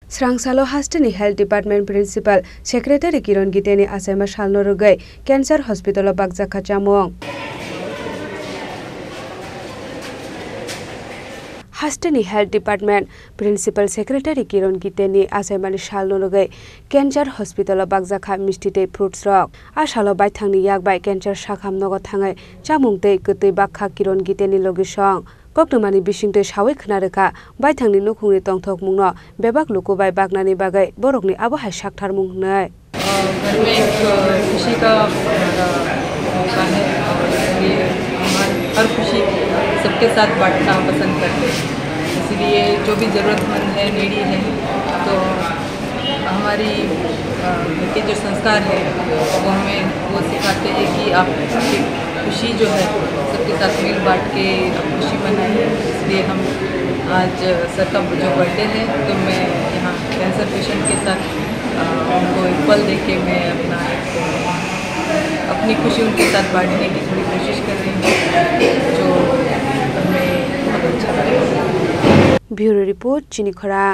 Srangsalo Hastini Health Department Principal Secretary Kiron Giteni Asema Shalno Rugai Cancer Hospital Bagzaka Chamong Hastini Health Department Principal Secretary Kiron Giteni Asema Shalno Rugai Cancer Hospital Bagzaka Mistite Fruits Rock Ashalo Bai Thangni Yak Bai Cancer Shakham Nogo Thangai Chamung Tei Kutui Bakha Kiron Giteni Logisong Koktumani Bishingte Shawi Knareka Bai Thangni Nukhungni Tongthok Mungno Bebak Luku Bai Bagnani Bagai Borokni Abahai Shakthar Mungnai घर में एक खुशी का मौका है और इसलिए हम हर खुशी सबके साथ बांटना पसंद करते हैं। इसलिए जो भी ज़रूरतमंद है नीडी है तो हमारी के जो संस्कार है वो हमें वो सिखाते हैं कि आप आपकी खुशी जो है सबके साथ मिल बांट के खुशी मनाइए। इसलिए हम आज सर का जो बर्थडे है तो मैं यहाँ कैंसर पेशेंट के साथ उनको एक पल दे के मैं अपनी खुशी उनके साथ बांटने की थोड़ी कोशिश कर रही हूँ जो हमें बहुत अच्छा लगा। ब्यूरो रिपोर्ट चिनी खरा।